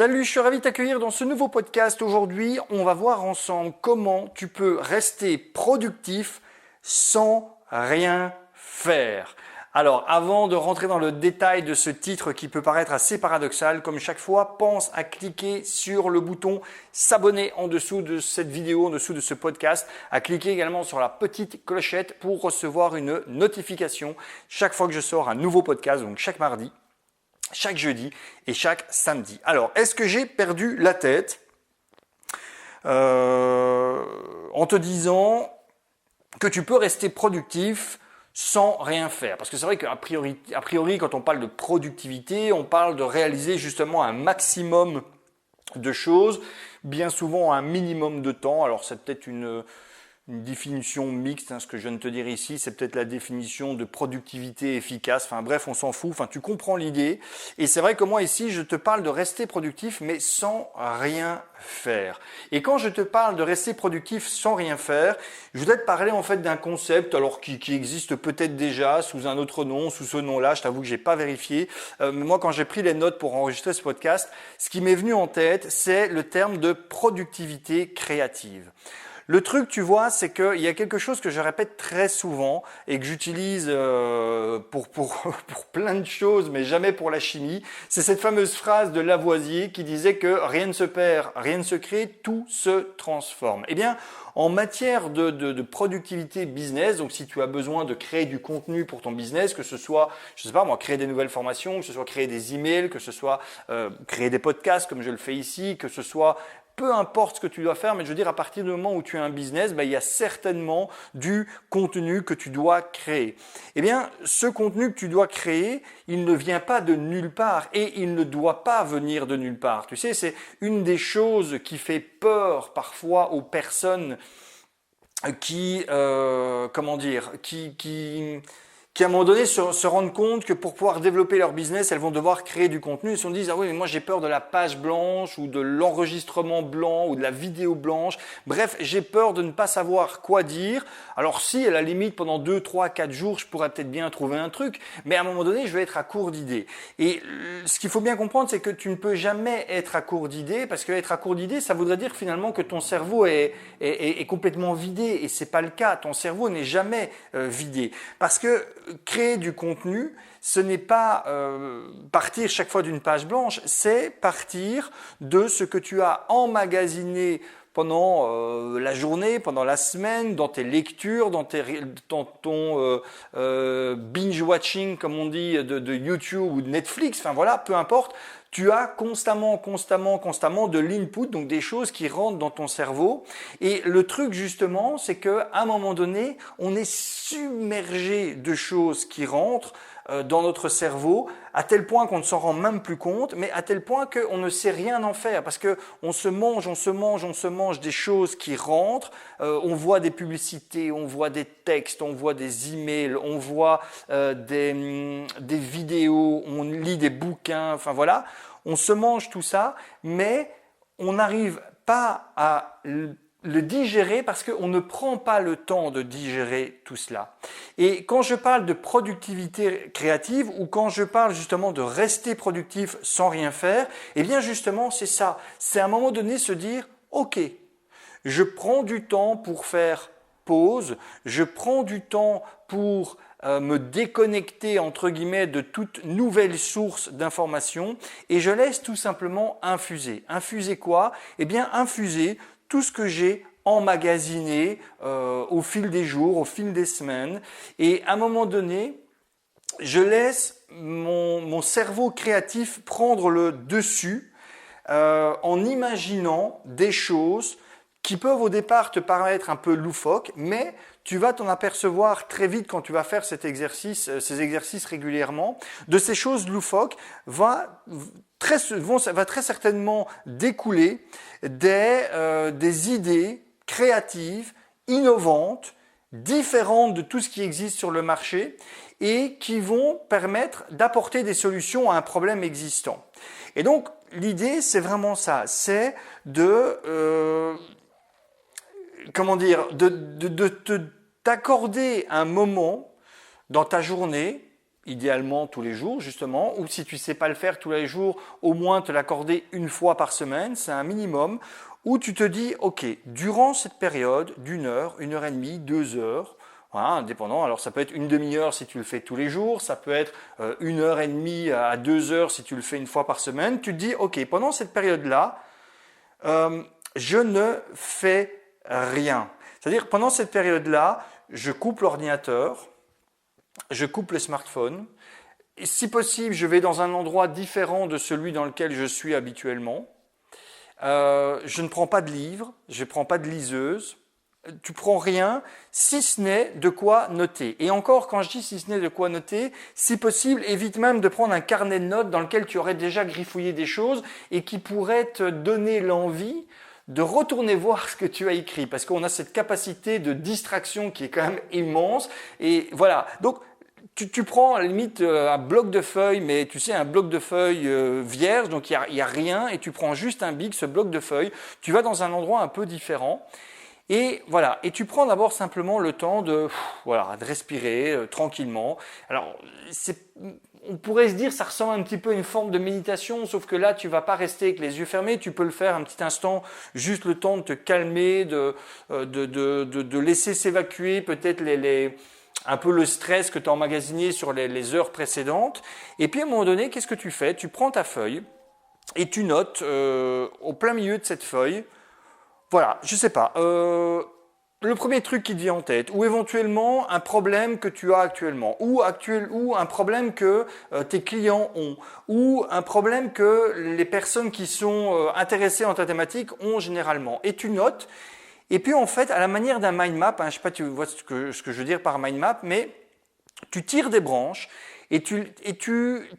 Salut, je suis ravi de t'accueillir dans ce nouveau podcast. Aujourd'hui, on va voir ensemble comment tu peux rester productif sans rien faire. Alors, avant de rentrer dans le détail de ce titre qui peut paraître assez paradoxal, comme chaque fois, pense à cliquer sur le bouton s'abonner en dessous de cette vidéo, en dessous de ce podcast, à cliquer également sur la petite clochette pour recevoir une notification chaque fois que je sors un nouveau podcast, donc chaque mardi, chaque jeudi et chaque samedi. Alors, est-ce que j'ai perdu la tête en te disant que tu peux rester productif sans rien faire? Parce que c'est vrai qu'a priori, quand on parle de productivité, on parle de réaliser justement un maximum de choses, bien souvent un minimum de temps. Alors, c'est peut-être une définition mixte, ce que je viens de te dire ici, c'est peut-être la définition de productivité efficace. Enfin bref, on s'en fout. Enfin, tu comprends l'idée. Et c'est vrai que moi ici, je te parle de rester productif, mais sans rien faire. Et quand je te parle de rester productif sans rien faire, je voudrais te parler en fait d'un concept, alors qui existe peut-être déjà sous un autre nom, sous ce nom-là. Je t'avoue que j'ai pas vérifié. Mais moi, quand j'ai pris les notes pour enregistrer ce podcast, ce qui m'est venu en tête, c'est le terme de productivité créative. Le truc, tu vois, c'est qu'il y a quelque chose que je répète très souvent et que j'utilise pour plein de choses, mais jamais pour la chimie. C'est cette fameuse phrase de Lavoisier qui disait que rien ne se perd, rien ne se crée, tout se transforme. Eh bien, en matière de productivité business, donc si tu as besoin de créer du contenu pour ton business, que ce soit, je sais pas moi, créer des nouvelles formations, que ce soit créer des emails, que ce soit créer des podcasts comme je le fais ici, que ce soit peu importe ce que tu dois faire, mais je veux dire, à partir du moment où tu as un business, il y a certainement du contenu que tu dois créer. Eh bien, ce contenu que tu dois créer, il ne vient pas de nulle part et il ne doit pas venir de nulle part. Tu sais, c'est une des choses qui fait peur parfois aux personnes qui à un moment donné se rendent compte que pour pouvoir développer leur business, elles vont devoir créer du contenu. Et si on dit, ah oui, mais moi j'ai peur de la page blanche ou de l'enregistrement blanc ou de la vidéo blanche. Bref, j'ai peur de ne pas savoir quoi dire. Alors si, à la limite, pendant 2, 3, 4 jours, je pourrais peut-être bien trouver un truc. Mais à un moment donné, je vais être à court d'idées. Et ce qu'il faut bien comprendre, c'est que tu ne peux jamais être à court d'idées parce que être à court d'idées, ça voudrait dire finalement que ton cerveau est complètement vidé. Et c'est pas le cas. Ton cerveau n'est jamais vidé. Parce que créer du contenu, ce n'est pas partir chaque fois d'une page blanche, c'est partir de ce que tu as emmagasiné pendant la journée, pendant la semaine, dans tes lectures, dans ton binge-watching, comme on dit, de YouTube ou de Netflix, enfin voilà, peu importe. Tu as constamment de l'input, donc des choses qui rentrent dans ton cerveau. Et le truc justement, c'est qu'à un moment donné, on est submergé de choses qui rentrent dans notre cerveau, à tel point qu'on ne s'en rend même plus compte, mais à tel point qu'on ne sait rien en faire, parce que on se mange des choses qui rentrent, on voit des publicités, on voit des textes, on voit des emails, on voit des vidéos, on lit des bouquins, enfin voilà, on se mange tout ça, mais on n'arrive pas à le digérer parce qu'on ne prend pas le temps de digérer tout cela. Et quand je parle de productivité créative ou quand je parle justement de rester productif sans rien faire, eh bien justement c'est ça. C'est à un moment donné se dire « Ok, je prends du temps pour faire pause, je prends du temps pour me déconnecter entre guillemets de toute nouvelle source d'information et je laisse tout simplement infuser. Infuser quoi? Eh bien infuser tout ce que j'ai emmagasiné au fil des jours, au fil des semaines. Et à un moment donné, je laisse mon cerveau créatif prendre le dessus en imaginant des choses qui peuvent au départ te paraître un peu loufoques, mais tu vas t'en apercevoir très vite quand tu vas faire ces exercices régulièrement. De ces choses loufoques va très certainement découler des idées créatives, innovantes, différentes de tout ce qui existe sur le marché et qui vont permettre d'apporter des solutions à un problème existant. Et donc, l'idée, c'est vraiment ça, c'est t'accorder un moment dans ta journée idéalement tous les jours justement, ou si tu ne sais pas le faire tous les jours, au moins te l'accorder une fois par semaine, c'est un minimum, où tu te dis, ok, durant cette période d'une heure et demie, 2 heures, voilà, indépendant, alors ça peut être une demi-heure si tu le fais tous les jours, ça peut être 1 heure et demie à 2 heures si tu le fais une fois par semaine, tu te dis, ok, pendant cette période-là, je ne fais rien. C'est-à-dire, pendant cette période-là, je coupe l'ordinateur, je coupe le smartphone. Et si possible, je vais dans un endroit différent de celui dans lequel je suis habituellement. Je ne prends pas de livre, je ne prends pas de liseuse. Tu prends rien, si ce n'est de quoi noter. Et encore, quand je dis si ce n'est de quoi noter, si possible, évite même de prendre un carnet de notes dans lequel tu aurais déjà griffouillé des choses et qui pourrait te donner l'envie de retourner voir ce que tu as écrit, parce qu'on a cette capacité de distraction qui est quand même immense. Et voilà, donc tu prends à la limite un bloc de feuilles, mais tu sais, un bloc de feuilles vierge, donc il y a rien, et tu prends juste un bic, ce bloc de feuilles, tu vas dans un endroit un peu différent. Et voilà, et tu prends d'abord simplement le temps de respirer tranquillement. Alors, on pourrait se dire, ça ressemble un petit peu à une forme de méditation, sauf que là, tu vas pas rester avec les yeux fermés, tu peux le faire un petit instant, juste le temps de te calmer, de laisser s'évacuer peut-être un peu le stress que tu as emmagasiné sur les heures précédentes. Et puis à un moment donné, qu'est-ce que tu fais? Tu prends ta feuille et tu notes au plein milieu de cette feuille, voilà, je sais pas, le premier truc qui te vient en tête, ou éventuellement un problème que tu as actuellement, ou un problème que tes clients ont, ou un problème que les personnes qui sont intéressées en ta thématique ont généralement. Et tu notes, et puis en fait, à la manière d'un mind map, je sais pas si tu vois ce que je veux dire par mind map, mais tu tires des branches, et tu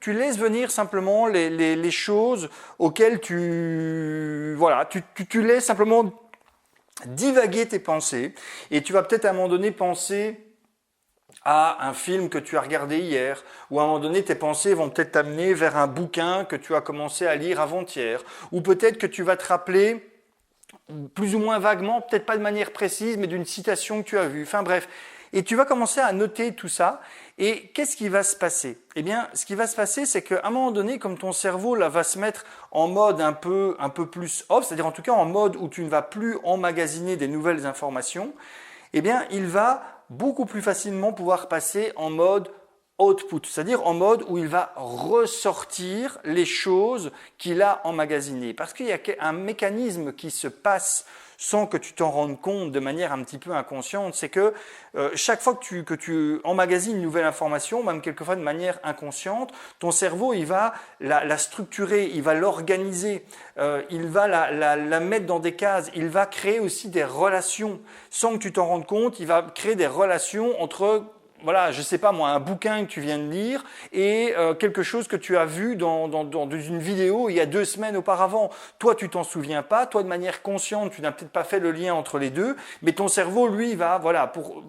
laisses venir simplement les choses auxquelles tu laisses simplement divaguer tes pensées, et tu vas peut-être à un moment donné penser à un film que tu as regardé hier, ou à un moment donné tes pensées vont peut-être t'amener vers un bouquin que tu as commencé à lire avant-hier, ou peut-être que tu vas te rappeler plus ou moins vaguement, peut-être pas de manière précise, mais d'une citation que tu as vue. Enfin bref, et tu vas commencer à noter tout ça. Et qu'est-ce qui va se passer? Eh bien, ce qui va se passer, c'est qu'à un moment donné, comme ton cerveau là va se mettre en mode un peu plus off, c'est-à-dire en tout cas en mode où tu ne vas plus emmagasiner des nouvelles informations, eh bien, il va beaucoup plus facilement pouvoir passer en mode output, c'est-à-dire en mode où il va ressortir les choses qu'il a emmagasinées. Parce qu'il y a un mécanisme qui se passe sans que tu t'en rendes compte de manière un petit peu inconsciente, c'est que chaque fois que tu emmagasines une nouvelle information, même quelquefois de manière inconsciente, ton cerveau il va la structurer, il va l'organiser, il va la mettre dans des cases, il va créer aussi des relations. Sans que tu t'en rendes compte, il va créer des relations entre je sais pas moi, un bouquin que tu viens de lire et quelque chose que tu as vu dans une vidéo il y a 2 semaines auparavant. Toi, tu t'en souviens pas. Toi, de manière consciente, tu n'as peut-être pas fait le lien entre les deux, mais ton cerveau, lui, va,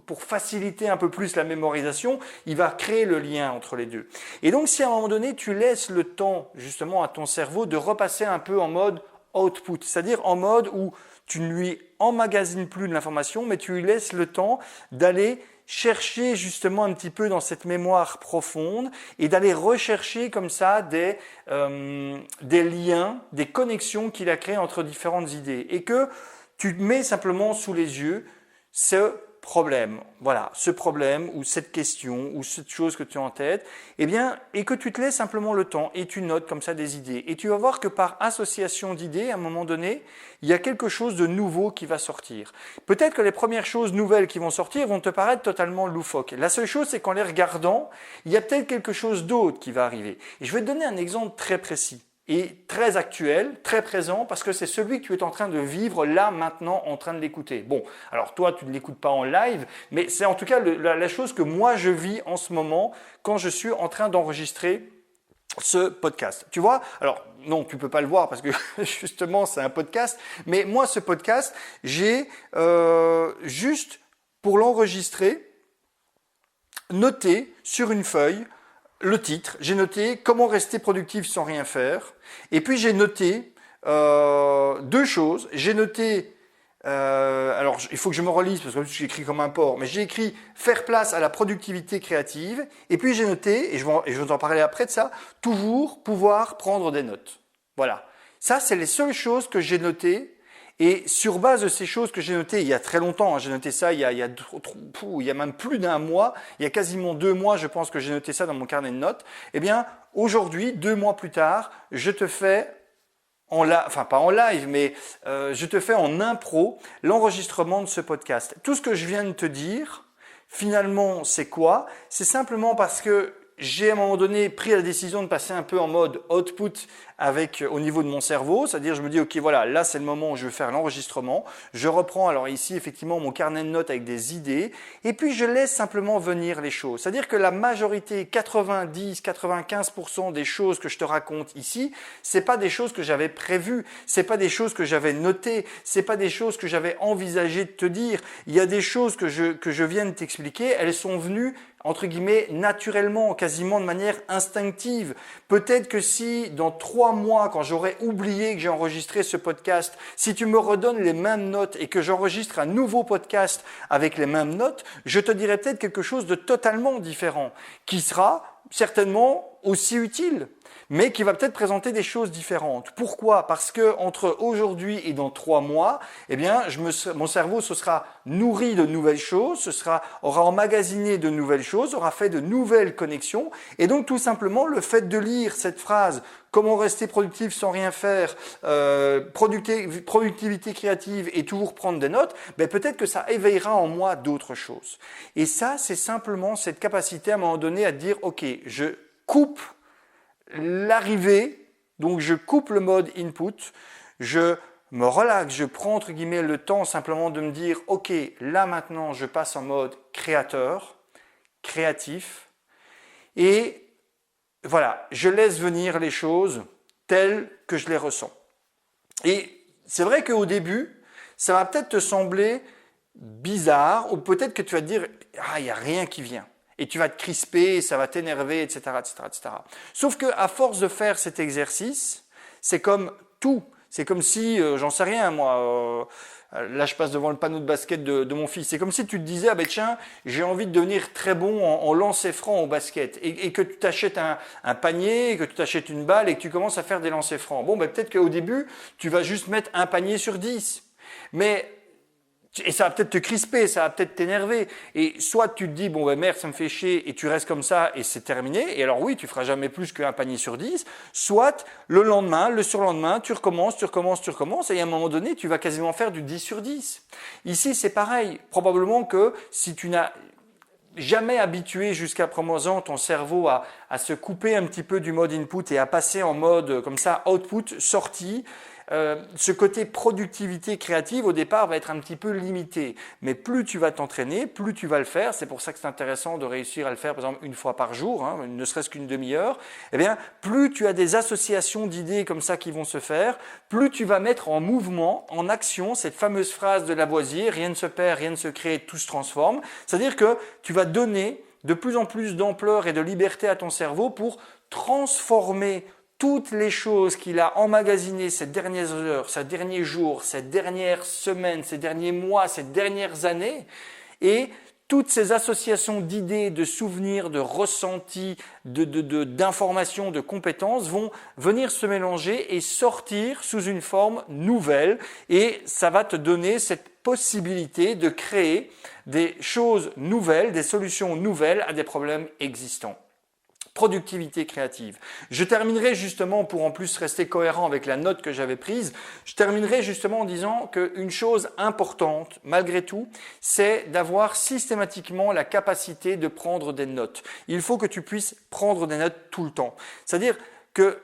pour faciliter un peu plus la mémorisation, il va créer le lien entre les deux. Et donc, si à un moment donné, tu laisses le temps, justement, à ton cerveau de repasser un peu en mode output, c'est-à-dire en mode où tu ne lui emmagasines plus de l'information, mais tu lui laisses le temps d'aller chercher justement un petit peu dans cette mémoire profonde et d'aller rechercher comme ça des liens, des connexions qu'il a créées entre différentes idées et que tu mets simplement sous les yeux ce problème, ce problème ou cette question ou cette chose que tu as en tête, et que tu te laisses simplement le temps et tu notes comme ça des idées. Et tu vas voir que par association d'idées, à un moment donné, il y a quelque chose de nouveau qui va sortir. Peut-être que les premières choses nouvelles qui vont sortir vont te paraître totalement loufoques. La seule chose, c'est qu'en les regardant, il y a peut-être quelque chose d'autre qui va arriver. Et je vais te donner un exemple très précis et très actuel, très présent, parce que c'est celui que tu es en train de vivre là, maintenant, en train de l'écouter. Bon, alors toi, tu ne l'écoutes pas en live, mais c'est en tout cas la chose que moi, je vis en ce moment quand je suis en train d'enregistrer ce podcast. Tu vois? Alors, non, tu peux pas le voir parce que justement, c'est un podcast, mais moi, ce podcast, j'ai juste pour l'enregistrer, noté sur une feuille le titre, j'ai noté comment rester productif sans rien faire, et puis j'ai noté 2 choses. J'ai noté alors, il faut que je me relise parce que j'ai écrit comme un porc, mais j'ai écrit faire place à la productivité créative. Et puis j'ai noté, et je vais t'en parler après de ça, toujours pouvoir prendre des notes. Voilà. Ça, c'est les seules choses que j'ai notées. Et sur base de ces choses que j'ai notées il y a très longtemps, hein, j'ai noté ça il y a même plus d'un mois, il y a quasiment 2 mois, je pense que j'ai noté ça dans mon carnet de notes. Eh bien, aujourd'hui, 2 mois plus tard, je te fais enfin pas en live, mais je te fais en impro l'enregistrement de ce podcast. Tout ce que je viens de te dire, finalement, c'est quoi? C'est simplement parce que j'ai à un moment donné pris la décision de passer un peu en mode output au niveau de mon cerveau, c'est-à-dire je me dis ok voilà, là c'est le moment où je vais faire l'enregistrement, je reprends alors ici effectivement mon carnet de notes avec des idées et puis je laisse simplement venir les choses, c'est-à-dire que la majorité, 90-95% des choses que je te raconte ici, c'est pas des choses que j'avais prévues, c'est pas des choses que j'avais notées, c'est pas des choses que j'avais envisagé de te dire, il y a des choses que je viens de t'expliquer, elles sont venues entre guillemets, naturellement, quasiment de manière instinctive. Peut-être que si, dans 3 mois, quand j'aurai oublié que j'ai enregistré ce podcast, si tu me redonnes les mêmes notes et que j'enregistre un nouveau podcast avec les mêmes notes, je te dirai peut-être quelque chose de totalement différent, qui sera certainement aussi utile, mais qui va peut-être présenter des choses différentes. Pourquoi? Parce que entre aujourd'hui et dans 3 mois, eh bien, mon cerveau se sera nourri de nouvelles choses, aura emmagasiné de nouvelles choses, aura fait de nouvelles connexions, et donc tout simplement le fait de lire cette phrase « Comment rester productif sans rien faire, productivité créative et toujours prendre des notes », ben peut-être que ça éveillera en moi d'autres choses. Et ça, c'est simplement cette capacité à un moment donné à dire « Ok, je coupe l'arrivée, donc je coupe le mode input, je me relaxe, je prends entre guillemets le temps simplement de me dire ok, là maintenant je passe en mode créateur, créatif, et voilà, je laisse venir les choses telles que je les ressens. Et c'est vrai qu'au début, ça va peut-être te sembler bizarre, ou peut-être que tu vas te dire ah, il n'y a rien qui vient. Et tu vas te crisper, ça va t'énerver, etc., etc., etc. Sauf qu'à force de faire cet exercice, c'est comme tout. C'est comme si, j'en sais rien moi, là je passe devant le panneau de basket de mon fils, c'est comme si tu te disais, ah ben tiens, j'ai envie de devenir très bon en lancer franc au basket, et que tu t'achètes un panier, que tu t'achètes une balle et que tu commences à faire des lancers francs. Bon, ben peut-être qu'au début, tu vas juste mettre un panier sur 10. Et ça va peut-être te crisper, ça va peut-être t'énerver. Et soit tu te dis, bon ben merde, ça me fait chier, et tu restes comme ça, et c'est terminé. Et alors oui, tu feras jamais plus qu'un panier sur 10. Soit le lendemain, le surlendemain, tu recommences, et à un moment donné, tu vas quasiment faire du 10 sur 10. Ici, c'est pareil. Probablement que si tu n'as jamais habitué jusqu'à présent ton cerveau à se couper un petit peu du mode input et à passer en mode comme ça, output, sortie, ce côté productivité créative au départ va être un petit peu limité, mais plus tu vas t'entraîner, plus tu vas le faire. C'est pour ça que c'est intéressant de réussir à le faire par exemple 1 fois par jour, hein, ne serait-ce qu'une demi-heure. Eh bien, plus tu as des associations d'idées comme ça qui vont se faire, plus tu vas mettre en mouvement, en action cette fameuse phrase de Lavoisier, rien ne se perd, rien ne se crée, tout se transforme. C'est-à-dire que tu vas donner de plus en plus d'ampleur et de liberté à ton cerveau pour transformer toutes les choses qu'il a emmagasinées ces dernières heures, ces derniers jours, ces dernières semaines, ces derniers mois, ces dernières années, et toutes ces associations d'idées, de souvenirs, de ressentis, d'informations, de compétences vont venir se mélanger et sortir sous une forme nouvelle, et ça va te donner cette possibilité de créer des choses nouvelles, des solutions nouvelles à des problèmes existants. Productivité créative. Je terminerai justement, pour en plus rester cohérent avec la note que j'avais prise, je terminerai justement en disant qu'une chose importante, malgré tout, c'est d'avoir systématiquement la capacité de prendre des notes. Il faut que tu puisses prendre des notes tout le temps. C'est-à-dire que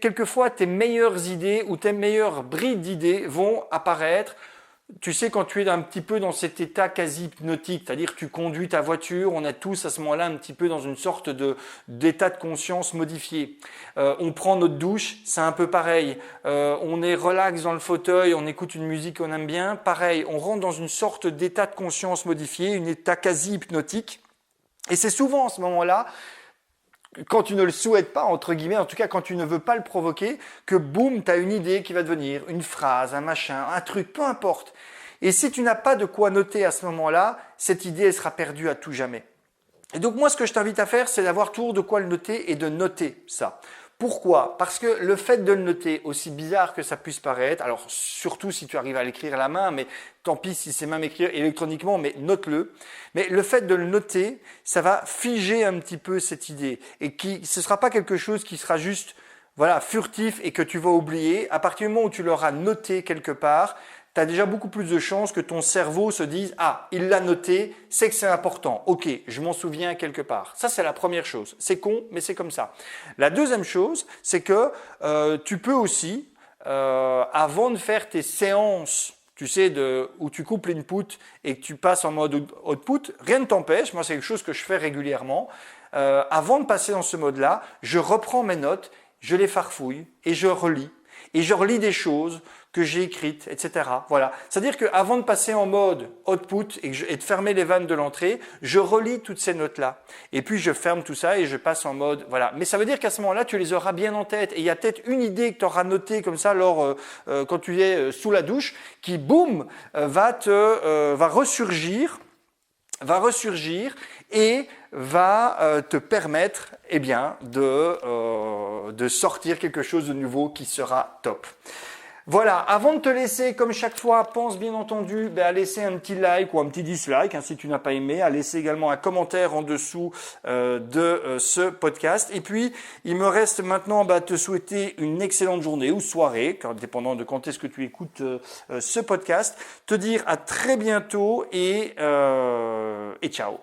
quelquefois tes meilleures idées ou tes meilleures brides d'idées vont apparaître. Tu sais, quand tu es un petit peu dans cet état quasi hypnotique, c'est-à-dire que tu conduis ta voiture, on est tous à ce moment-là un petit peu dans une sorte d'état de conscience modifié. On prend notre douche, c'est un peu pareil. On est relax dans le fauteuil, on écoute une musique qu'on aime bien, pareil. On rentre dans une sorte d'état de conscience modifié, un état quasi hypnotique. Et c'est souvent à ce moment-là quand tu ne le souhaites pas, entre guillemets, en tout cas quand tu ne veux pas le provoquer, que boum, tu as une idée qui va devenir, une phrase, un machin, un truc, peu importe. Et si tu n'as pas de quoi noter à ce moment-là, cette idée, elle sera perdue à tout jamais. Et donc moi, ce que je t'invite à faire, c'est d'avoir toujours de quoi le noter et de noter ça. Pourquoi? Parce que le fait de le noter, aussi bizarre que ça puisse paraître, alors surtout si tu arrives à l'écrire à la main, mais tant pis si c'est même écrit électroniquement, mais note-le. Mais le fait de le noter, ça va figer un petit peu cette idée et ce sera pas quelque chose qui sera juste voilà, furtif et que tu vas oublier. À partir du moment où tu l'auras noté quelque part, tu as déjà beaucoup plus de chances que ton cerveau se dise « Ah, il l'a noté, c'est que c'est important. Ok, je m'en souviens quelque part. » Ça, c'est la première chose. C'est con, mais c'est comme ça. La deuxième chose, c'est que tu peux aussi, avant de faire tes séances, tu sais, où tu coupes l'input et que tu passes en mode output, rien ne t'empêche, moi c'est quelque chose que je fais régulièrement, avant de passer dans ce mode-là, je reprends mes notes, je les farfouille et je relis. Et je relis des choses que j'ai écrites, etc. Voilà. C'est-à-dire qu'avant de passer en mode output et de fermer les vannes de l'entrée, je relis toutes ces notes-là. Et puis je ferme tout ça et je passe en mode voilà. Mais ça veut dire qu'à ce moment-là, tu les auras bien en tête. Et il y a peut-être une idée que tu auras notée comme ça quand tu es sous la douche, qui boum va ressurgir et va te permettre de sortir quelque chose de nouveau qui sera top. Voilà, avant de te laisser, comme chaque fois, pense bien entendu à laisser un petit like ou un petit dislike si tu n'as pas aimé, à laisser également un commentaire en dessous de ce podcast. Et puis, il me reste maintenant te souhaiter une excellente journée ou soirée, dépendant de quand est-ce que tu écoutes ce podcast, te dire à très bientôt et ciao.